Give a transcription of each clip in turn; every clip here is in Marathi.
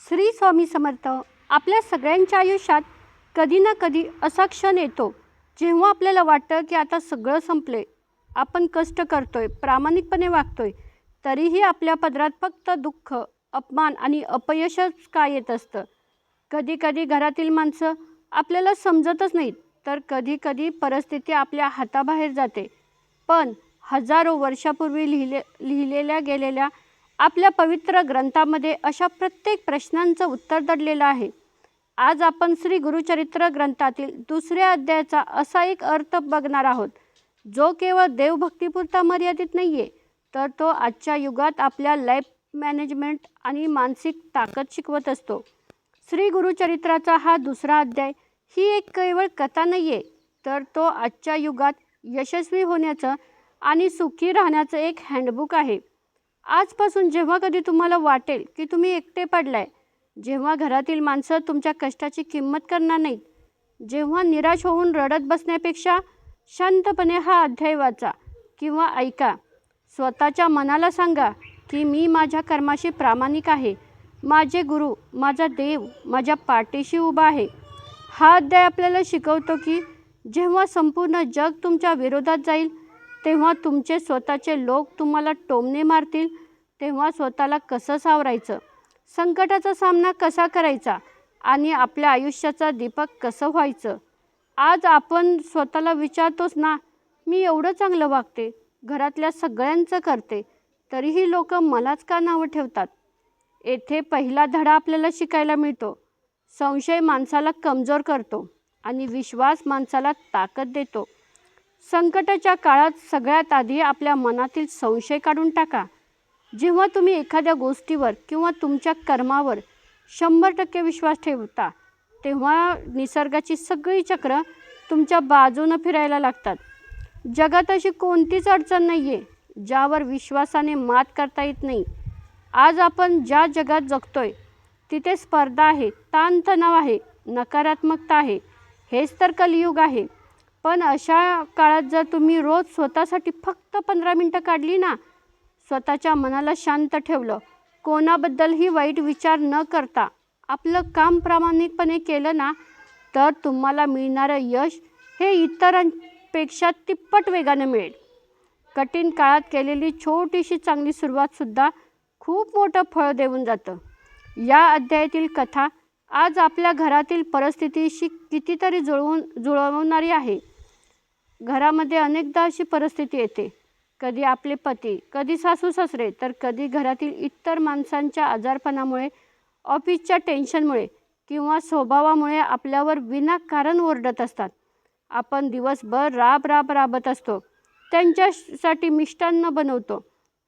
श्री स्वामी समर्थ. आपल्या सगळ्यांच्या आयुष्यात कधी ना कधी असा क्षण येतो जेव्हा आपल्याला वाटतं की आता सगळं संपले. आपण कष्ट करतोय, प्रामाणिकपणे वागतोय, तरीही आपल्या पदरात फक्त दुःख, अपमान आणि अपयशच का येत असतं. कधी कधी घरातील माणसं आपल्याला समजतच नाहीत, तर कधी कधी परिस्थिती आपल्या हाताबाहेर जाते. पण हजारो वर्षापूर्वी लिहिलेल्या गेलेल्या आपल्या पवित्र ग्रंथामध्ये अशा प्रत्येक प्रश्नांचं उत्तर दडलेलं आहे. आज आपण श्री गुरुचरित्र ग्रंथातील दुसऱ्या अध्यायाचा असा एक अर्थ बघणार आहोत, जो केवळ देवभक्तीपुरता मर्यादित नाही आहे, तर तो आजच्या युगात आपल्या लाईफ मॅनेजमेंट आणि मानसिक ताकद शिकवत असतो. श्री गुरुचरित्राचा हा दुसरा अध्याय ही एक केवळ कथा नाही आहे, तर तो आजच्या युगात यशस्वी होण्याचं आणि सुखी राहण्याचं एक हँडबुक आहे. आजपासून जेव्हा कधी तुम्हाला वाटेल की तुम्ही एकटे पडलाय, जेव्हा घरातील माणसं तुमच्या कष्टाची किंमत करणार नाहीत, जेव्हा निराश होऊन रडत बसण्यापेक्षा शांतपणे हा अध्याय वाचा किंवा ऐका. स्वतःच्या मनाला सांगा की मी माझ्या कर्माशी प्रामाणिक आहे, माझे गुरु, माझा देव माझ्या पाठीशी उभा आहे. हा अध्याय आपल्याला शिकवतो की जेव्हा संपूर्ण जग तुमच्या विरोधात जाईल, तेव्हा तुमचे स्वतःचे लोक तुम्हाला टोमणे मारतील, तेव्हा स्वतःला कसं सावरायचं, संकटाचा सामना कसा करायचा आणि आपल्या आयुष्याचा दीपक कसं व्हायचं. आज आपण स्वतःला विचारतोच ना, मी एवढं चांगलं वागते, घरातल्या सगळ्यांचं करते, तरीही लोक मलाच का नावं ठेवतात. येथे पहिला धडा आपल्याला शिकायला मिळतो. संशय माणसाला कमजोर करतो आणि विश्वास माणसाला ताकद देतो. संकटाच्या काळात सगळ्यात आधी आपल्या मनातील संशय काढून टाका. जेव्हा तुम्ही एखाद्या गोष्टीवर किंवा तुमच्या कर्मावर 100% विश्वास ठेवता, तेव्हा निसर्गाची सगळी चक्र तुमच्या बाजूनं फिरायला लागतात. जगात अशी कोणतीच अडचण नाही आहे ज्यावर विश्वासाने मात करता येत नाही. आज आपण ज्या जगात जगतोय तिथे स्पर्धा आहे, ताणतणाव आहे, नकारात्मकता आहे. हेच तर कलियुग आहे. पण अशा काळात जर तुम्ही रोज स्वतःसाठी फक्त 15 मिनटं काढली ना, स्वतःच्या मनाला शांत ठेवलं, कोणाबद्दलही वाईट विचार न करता आपलं काम प्रामाणिकपणे केलं ना, तर तुम्हाला मिळणारं यश हे इतरांपेक्षा तिप्पट वेगाने मिळेल. कठीण काळात केलेली छोटीशी चांगली सुरुवातसुद्धा खूप मोठं फळ देऊन जातं. या अध्यायातील कथा आज आपल्या घरातील परिस्थितीशी कितीतरी जुळवणारी आहे. घरामध्ये अनेकदा अशी परिस्थिती येते, कधी आपले पती, कधी सासू सासरे, तर कधी घरातील इतर माणसांच्या आजारपणामुळे, ऑफिसच्या टेन्शनमुळे किंवा स्वभावामुळे आपल्यावर विनाकारण ओरडत असतात. आपण दिवसभर राबत असतो, त्यांच्यासाठी मिष्टान्न बनवतो,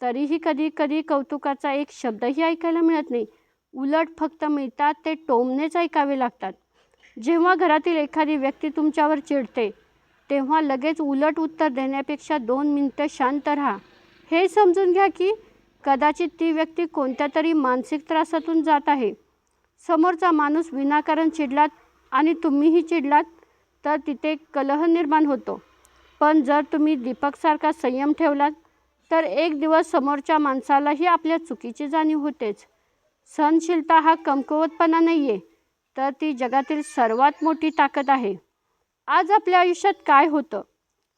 तरीही कधी कधी कौतुकाचा एक शब्दही ऐकायला मिळत नाही. उलट फक्त मिळतात ते टोमणेच ऐकावे लागतात. जेव्हा घरातील एखादी व्यक्ती तुमच्यावर चिडते, तेव्हा लगेच उलट उत्तर देण्यापेक्षा 2 मिनिटं शांत राहा. हे समजून घ्या की कदाचित ती व्यक्ती कोणत्या तरी मानसिक त्रासातून जात आहे. समोरचा माणूस विनाकारण चिडलात आणि तुम्हीही चिडलात तर तिथे कलह निर्माण होतो. पण जर तुम्ही दीपकसारखा संयम ठेवलात, तर एक दिवस समोरच्या माणसालाही आपल्या चुकीची जाणीव होतेच. सहनशीलता हा कमकुवतपणा नाही आहे, तर ती जगातील सर्वात मोठी ताकद आहे. आज आपल्या आयुष्यात काय होतं?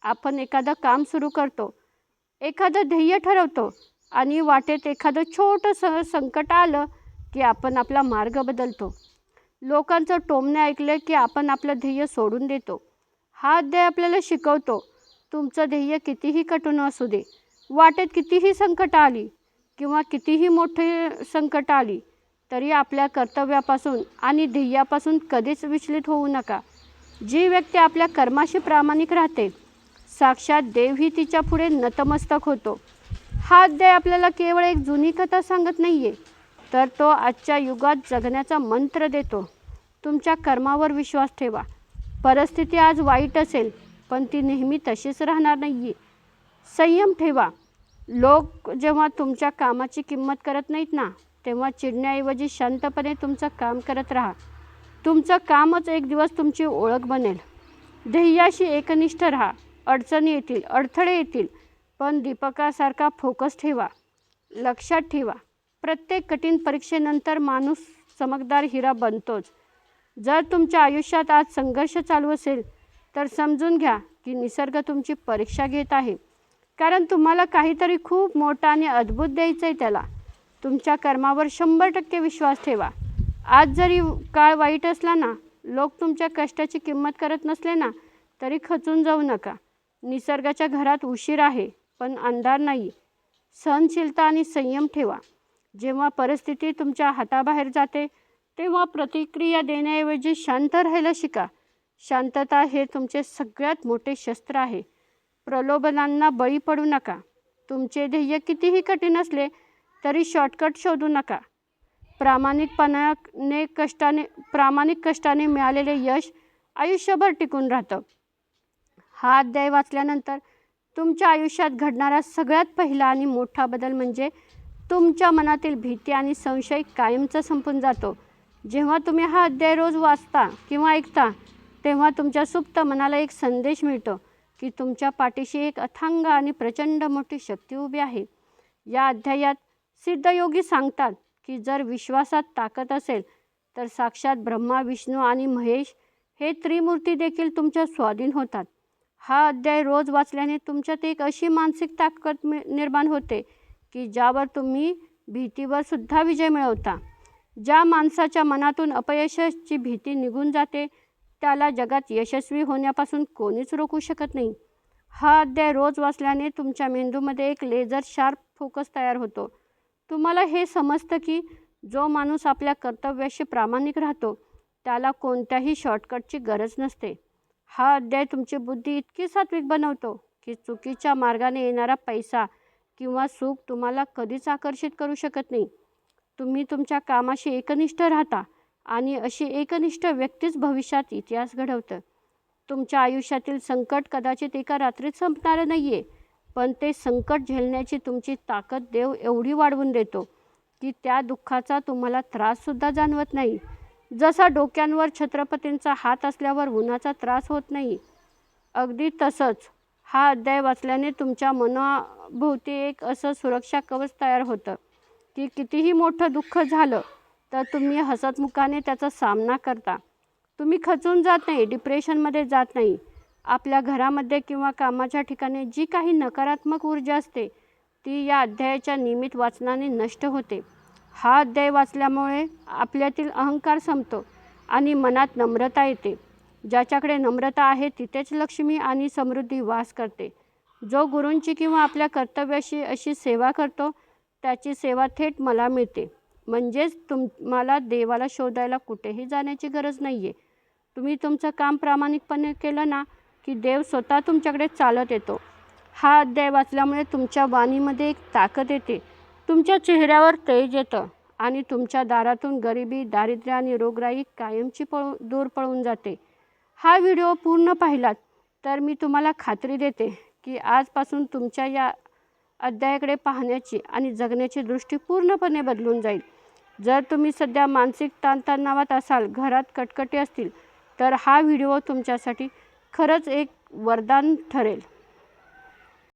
आपण एखादं काम सुरू करतो, एखादं ध्येय ठरवतो आणि वाटेत एखादं छोटंसं संकट आलं की आपण आपला मार्ग बदलतो. लोकांचं टोमणे ऐकलं की आपण आपलं ध्येय सोडून देतो. हा अध्याय आपल्याला शिकवतो, तुमचं ध्येय कितीही कठीण असू दे, वाटेत कितीही संकट आली किंवा कितीही मोठे संकट आली, तरी आपल्या कर्तव्यापासून आणि ध्येयापासून कधीच विचलित होऊ नका. जी व्यक्ती आपल्या कर्माशी प्रामाणिक राहते, साक्षात देवही तिच्या पुढे नतमस्तक होतो. हा अध्याय आपल्याला केवळ एक जुनी कथा सांगत नाही आहे, तर तो आजच्या युगात जगण्याचा मंत्र देतो. तुमच्या कर्मावर विश्वास ठेवा. परिस्थिती आज वाईट असेल, पण ती नेहमी तशीच राहणार नाही आहे. संयम ठेवा. लोक जेव्हा तुमच्या कामाची किंमत करत नाहीत ना, तेव्हा चिडण्याऐवजी शांतपणे तुमचं काम करत राहा. तुमचं कामच एक दिवस तुमची ओळख बनेल. ध्येयाशी एकनिष्ठ राहा. अडचणी येतील, अडथळे येतील, पण दीपकासारखा फोकस ठेवा. लक्षात ठेवा, प्रत्येक कठीण परीक्षेनंतर माणूस चमकदार हिरा बनतोच. जर तुमच्या आयुष्यात आज संघर्ष चालू असेल तर समजून घ्या की निसर्ग तुमची परीक्षा घेत आहे. कारण तुम्हाला काहीतरी खूप मोठं आणि अद्भुत द्यायचं आहे त्याला. तुमच्या कर्मावर 100% विश्वास ठेवा. आज जरी काळ वाईट असला ना, लोक तुमच्या कष्टाची किंमत करत नसले ना, तरी खचून जाऊ नका. निसर्गाच्या घरात उशीर आहे, पण अंधार नाही. सहनशीलता आणि संयम ठेवा. जेव्हा परिस्थिती तुमच्या हाताबाहेर जाते, तेव्हा प्रतिक्रिया देण्याऐवजी शांत राहायला शिका. शांतता हे तुमचे सगळ्यात मोठे शस्त्र आहे. प्रलोभनांना बळी पडू नका. तुमचे ध्येय कितीही कठीण असले तरी शॉर्टकट शोधू नका. प्रामाणिक कष्टाने मिळालेले यश आयुष्यभर टिकून राहतं. हा अध्याय वाचल्यानंतर तुमच्या आयुष्यात घडणारा सगळ्यात पहिला आणि मोठा बदल म्हणजे तुमच्या मनातील भीती आणि संशय कायमचा संपून जातो. जेव्हा तुम्ही हा अध्याय रोज वाचता किंवा ऐकता, तेव्हा तुमच्या सुप्त मनाला एक संदेश मिळतो की तुमच्या पाठीशी एक अथांग आणि प्रचंड मोठी शक्ती उभी आहे. या अध्यायात सिद्धयोगी सांगतात की जर विश्वासात ताकद असेल तर साक्षात ब्रह्मा, विष्णू आणि महेश हे त्रिमूर्ती देखील तुमच्या स्वाधीन होतात. हा अध्याय रोज वाचल्याने तुमच्यात एक अशी मानसिक ताकद निर्माण होते की ज्यावर तुम्ही भीतीवर सुद्धा विजय मिळवता. ज्या माणसाच्या मनातून अपयशाची भीती निघून जाते त्याला जगात यशस्वी होण्यापासून कोणीच रोखू शकत नाही. हा अध्याय रोज वाचल्याने तुमच्या मेंदूमध्ये एक लेझर शार्प फोकस तयार होतो. तुम्हाला हे समजतं की जो माणूस आपल्या कर्तव्याशी प्रामाणिक राहतो त्याला कोणत्याही शॉर्टकटची गरज नसते. हा अध्याय तुमची बुद्धी इतकी सात्विक बनवतो की चुकीच्या मार्गाने येणारा पैसा किंवा सुख तुम्हाला कधीच आकर्षित करू शकत नाही. तुम्ही तुमच्या कामाशी एकनिष्ठ राहता आणि अशी एकनिष्ठ व्यक्तीच भविष्यात इतिहास घडवतं. तुमच्या आयुष्यातील संकट कदाचित एका रात्रीत संपणारं नाही आहे, पण ते संकट झेलण्याची तुमची ताकद देव एवढी वाढवून देतो की त्या दुःखाचा तुम्हाला त्राससुद्धा जाणवत नाही. जसा डोक्यांवर छत्रपतींचा हात असल्यावर उन्हाचा त्रास होत नाही, अगदी तसंच हा अध्याय वाचल्याने तुमच्या मनाभोवती एक असं सुरक्षा कवच तयार होतं की कितीही मोठं दुःख झालं तर तुम्ही हसतमुखाने त्याचा सामना करता. तुम्ही खचून जात नाही, डिप्रेशनमध्ये जात नाही. आपल्या घरामध्ये किंवा कामाच्या ठिकाणी जी काही नकारात्मक ऊर्जा असते ती या अध्यायाच्या नियमित वाचनाने नष्ट होते. हा अध्याय वाचल्यामुळे आपल्यातील अहंकार संपतो आणि मनात नम्रता येते. ज्याच्याकडे नम्रता आहे तिथेच लक्ष्मी आणि समृद्धी वास करते. जो गुरूंची किंवा आपल्या कर्तव्याशी अशी सेवा करतो त्याची सेवा थेट मला मिळते. म्हणजेच तुम्हाला देवाला शोधायला कुठेही जाण्याची गरज नाही आहे. तुम्ही तुमचं काम प्रामाणिकपणे केलं ना की देव स्वतः तुमच्याकडे चालत येतो. हा अध्याय वाचल्यामुळे तुमच्या वाणीमध्ये एक ताकद येते, तुमच्या चेहऱ्यावर तेज येतं आणि तुमच्या दारातून गरिबी, दारिद्र्य आणि रोगराई कायमची दूर पळून जाते. हा व्हिडिओ पूर्ण पाहिलात तर मी तुम्हाला खात्री देते की आजपासून तुमच्या या अध्यायाकडे पाहण्याची आणि जगण्याची दृष्टी पूर्णपणे बदलून जाईल. जर तुम्ही सध्या मानसिक ताणतणावात असाल, घरात कटकटी असतील, तर हा व्हिडिओ तुमच्यासाठी खरंच एक वरदान ठरेल.